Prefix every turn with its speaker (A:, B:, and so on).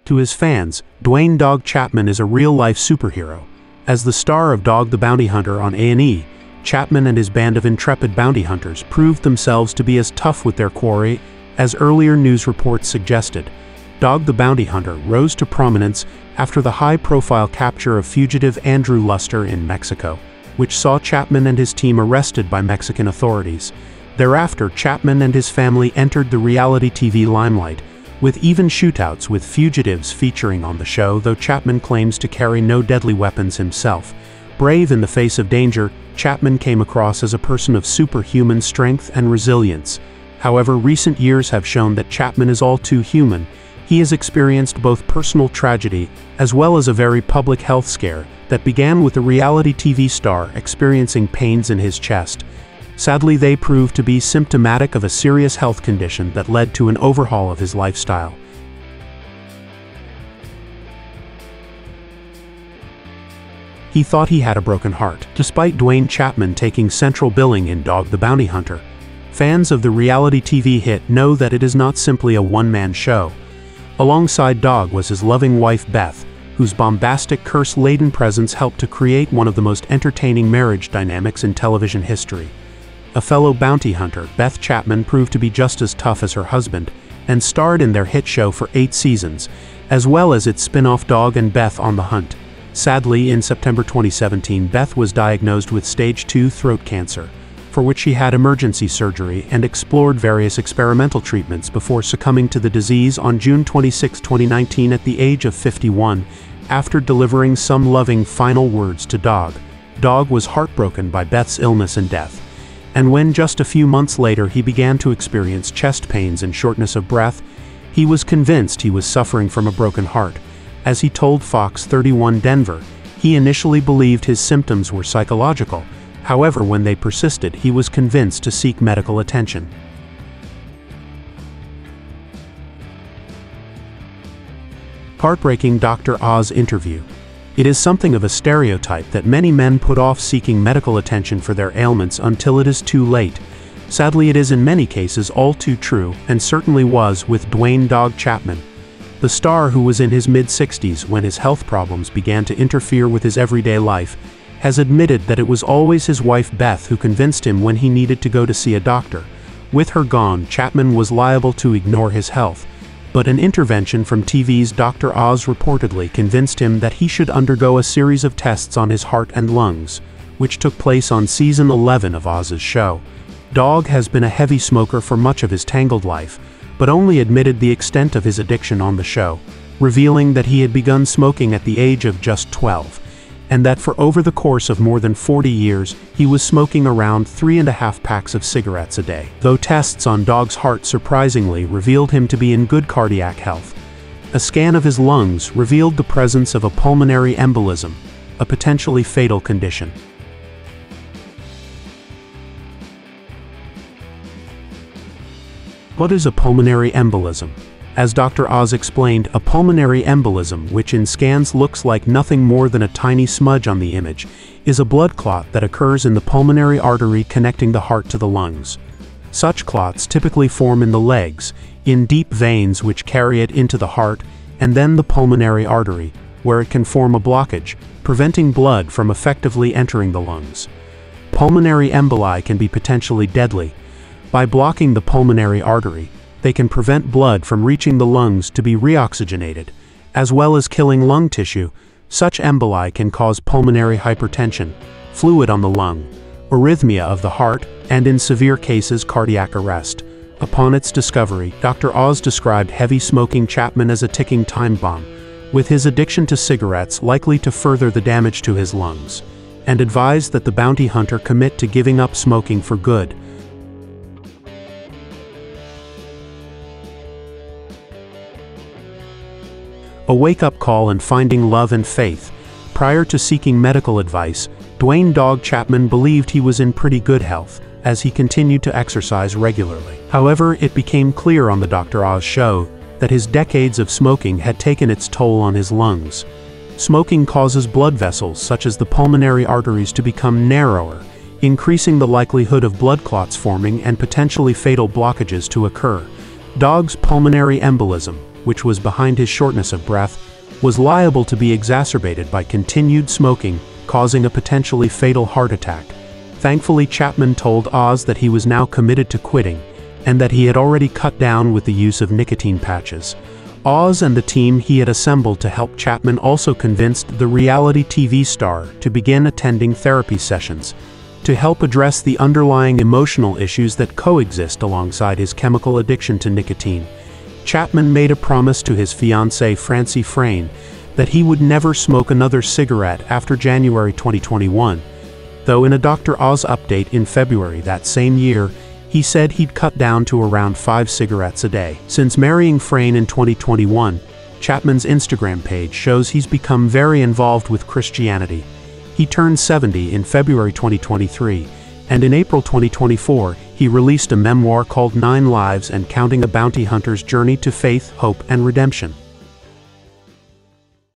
A: To his fans, Duane Dog Chapman is a real-life superhero. As the star of Dog the Bounty Hunter on A&E, Chapman and his band of intrepid bounty hunters proved themselves to be as tough with their quarry as earlier news reports suggested. Dog the Bounty Hunter rose to prominence after the high-profile capture of fugitive Andrew Luster in Mexico, which saw Chapman and his team arrested by Mexican authorities. Thereafter, Chapman and his family entered the reality TV limelight, with even shootouts with fugitives featuring on the show, though Chapman claims to carry no deadly weapons himself. Brave in the face of danger, Chapman came across as a person of superhuman strength and resilience. However, recent years have shown that Chapman is all too human. He has experienced both personal tragedy as well as a very public health scare that began with a reality TV star experiencing pains in his chest. Sadly, they proved to be symptomatic of a serious health condition that led to an overhaul of his lifestyle. He thought he had a broken heart. Despite Duane Chapman taking central billing in Dog the Bounty Hunter, fans of the reality TV hit know that it is not simply a one-man show. Alongside Dog was his loving wife Beth, whose bombastic, curse-laden presence helped to create one of the most entertaining marriage dynamics in television history. A fellow bounty hunter, Beth Chapman proved to be just as tough as her husband, and starred in their hit show for 8 seasons, as well as its spin-off Dog and Beth on the Hunt. Sadly, in September 2017, Beth was diagnosed with stage 2 throat cancer, for which she had emergency surgery and explored various experimental treatments before succumbing to the disease on June 26, 2019 at the age of 51, after delivering some loving final words to Dog. Dog was heartbroken by Beth's illness and death, and when just a few months later he began to experience chest pains and shortness of breath, he was convinced he was suffering from a broken heart. As he told Fox 31 Denver, he initially believed his symptoms were psychological. However, when they persisted, he was convinced to seek medical attention. Heartbreaking Dr. Oz interview. It is something of a stereotype that many men put off seeking medical attention for their ailments until it is too late. Sadly, it is in many cases all too true, and certainly was with Duane Dog Chapman. The star, who was in his mid-60s when his health problems began to interfere with his everyday life, has admitted that it was always his wife Beth who convinced him when he needed to go to see a doctor. With her gone, Chapman was liable to ignore his health, but an intervention from TV's Dr. Oz reportedly convinced him that he should undergo a series of tests on his heart and lungs, which took place on season 11 of Oz's show. Dog has been a heavy smoker for much of his tangled life, but only admitted the extent of his addiction on the show, revealing that he had begun smoking at the age of just 12, and that for over the course of more than 40 years, he was smoking around 3.5 packs of cigarettes a day. Though tests on Dog's heart surprisingly revealed him to be in good cardiac health, a scan of his lungs revealed the presence of a pulmonary embolism, a potentially fatal condition. What is a pulmonary embolism? As Dr. Oz explained, a pulmonary embolism, which in scans looks like nothing more than a tiny smudge on the image, is a blood clot that occurs in the pulmonary artery connecting the heart to the lungs. Such clots typically form in the legs, in deep veins which carry it into the heart, and then the pulmonary artery, where it can form a blockage, preventing blood from effectively entering the lungs. Pulmonary emboli can be potentially deadly. By blocking the pulmonary artery, they can prevent blood from reaching the lungs to be reoxygenated, as well as killing lung tissue. Such emboli can cause pulmonary hypertension, fluid on the lung, arrhythmia of the heart, and in severe cases, cardiac arrest. Upon its discovery, Dr. Oz described heavy smoking Chapman as a ticking time bomb, with his addiction to cigarettes likely to further the damage to his lungs, and advised that the bounty hunter commit to giving up smoking for good. A wake-up call and finding love and faith. Prior to seeking medical advice, Duane Dog Chapman believed he was in pretty good health, as he continued to exercise regularly. However, it became clear on the Dr. Oz show that his decades of smoking had taken its toll on his lungs. Smoking causes blood vessels such as the pulmonary arteries to become narrower, increasing the likelihood of blood clots forming and potentially fatal blockages to occur. Dog's pulmonary embolism, which was behind his shortness of breath, was liable to be exacerbated by continued smoking, causing a potentially fatal heart attack. Thankfully, Chapman told Oz that he was now committed to quitting, and that he had already cut down with the use of nicotine patches. Oz and the team he had assembled to help Chapman also convinced the reality TV star to begin attending therapy sessions, to help address the underlying emotional issues that coexist alongside his chemical addiction to nicotine. Chapman made a promise to his fiancée Francie Frayne that he would never smoke another cigarette after January 2021, though in a Dr. Oz update in February that same year, he said he'd cut down to around 5 cigarettes a day. Since marrying Frayne in 2021, Chapman's Instagram page shows he's become very involved with Christianity. He turned 70 in February 2023, and in April 2024, he released a memoir called 9 Lives and Counting: A Bounty Hunter's Journey to Faith, Hope, and Redemption.